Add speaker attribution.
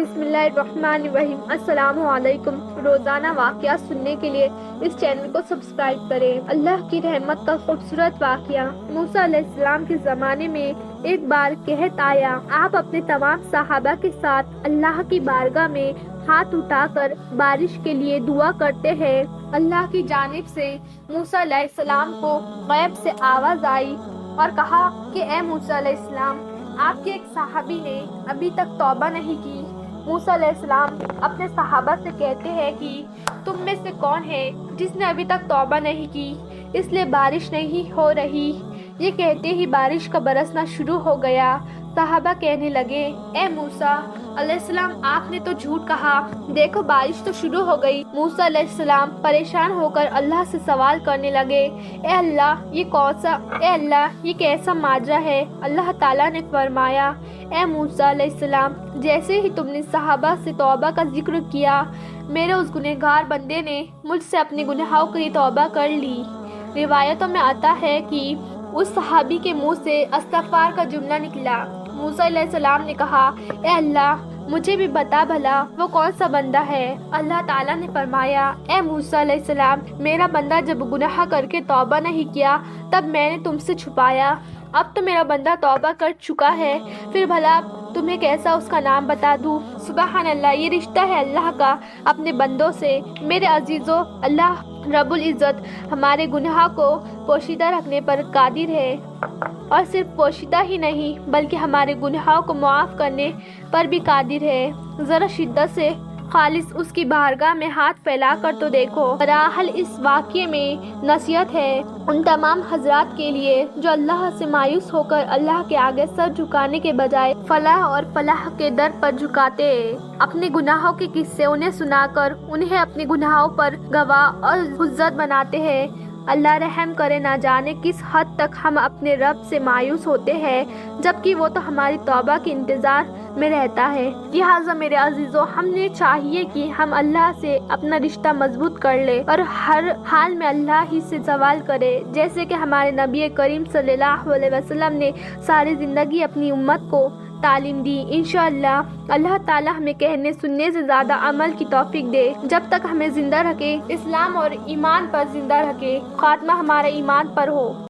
Speaker 1: بسم اللہ الرحمن الرحیم۔ السلام علیکم۔ روزانہ واقعات سننے کے لیے اس چینل کو سبسکرائب کریں۔ اللہ کی رحمت کا خوبصورت واقعہ۔ موسیٰ علیہ السلام کے زمانے میں ایک بار قحط آیا۔ آپ اپنے تمام صحابہ کے ساتھ اللہ کی بارگاہ میں ہاتھ اٹھا کر بارش کے لیے دعا کرتے ہیں۔ اللہ کی جانب سے موسیٰ علیہ السلام کو غیب سے آواز آئی اور کہا کہ اے موسیٰ علیہ السلام، آپ کے ایک صحابی نے ابھی تک توبہ نہیں کی۔ موسیٰ علیہ السلام اپنے صحابہ سے کہتے ہیں کہ تم میں سے کون ہے جس نے ابھی تک توبہ نہیں کی، اس لیے بارش نہیں ہو رہی۔ یہ کہتے ہی بارش کا برسنا شروع ہو گیا۔ صحابہ کہنے لگے، اے موسیٰ علیہ السلام، آپ نے تو جھوٹ کہا، دیکھو بارش تو شروع ہو گئی۔ موسیٰ علیہ السلام پریشان ہو کر اللہ سے سوال کرنے لگے، اے اللہ یہ کیسا ماجرا ہے؟ اللہ تعالیٰ نے فرمایا، اے موسیٰ علیہ السلام، جیسے ہی تم نے صحابہ سے توبہ کا ذکر کیا، میرے اس گنہگار بندے نے مجھ سے اپنے گناہوں کی توبہ کر لی۔ روایتوں میں آتا ہے کہ اس صحابی کے منہ سے استغفار کا جملہ نکلا۔ موسیٰ علیہ السلام نے کہا، اے اللہ، مجھے بھی بتا بھلا وہ کون سا بندہ ہے؟ اللہ تعالیٰ نے فرمایا، اے موسیٰ علیہ السلام، میرا بندہ جب گناہ کر کے توبہ نہیں کیا تب میں نے تم سے چھپایا، اب تو میرا بندہ توبہ کر چکا ہے، پھر بھلا تمہیں کیسا اس کا نام بتا دوں؟ سبحان اللہ، یہ رشتہ ہے اللہ کا اپنے بندوں سے۔ میرے عزیزو، اللہ رب العزت ہمارے گناہ کو پوشیدہ رکھنے پر قادر ہے، اور صرف پوشیدہ ہی نہیں بلکہ ہمارے گناہوں کو معاف کرنے پر بھی قادر ہے۔ ذرا شدت سے خالص اس کی بارگاہ میں ہاتھ پھیلا کر تو دیکھو۔ بہرحال اس واقعے میں نصیحت ہے ان تمام حضرات کے لیے جو اللہ سے مایوس ہو کر اللہ کے آگے سر جھکانے کے بجائے فلاح اور فلاح کے در پر جھکاتے ہیں۔ اپنے گناہوں کے قصے انہیں سنا کر انہیں اپنے گناہوں پر گواہ اور حجت بناتے ہیں۔ اللہ رحم کرے، نہ جانے کس حد تک ہم اپنے رب سے مایوس ہوتے ہیں جبکہ وہ تو ہماری توبہ کے انتظار میں رہتا ہے۔ لہٰذا میرے عزیزو، ہم نے چاہیے کہ ہم اللہ سے اپنا رشتہ مضبوط کر لیں اور ہر حال میں اللہ ہی سے سوال کریں، جیسے کہ ہمارے نبی کریم صلی اللہ علیہ وسلم نے ساری زندگی اپنی امت کو تعلیم دی۔ انشاءاللہ اللہ تعالیٰ ہمیں کہنے سننے سے زیادہ عمل کی توفیق دے۔ جب تک ہمیں زندہ رکھے، اسلام اور ایمان پر زندہ رکھے، خاتمہ ہمارا ایمان پر ہو۔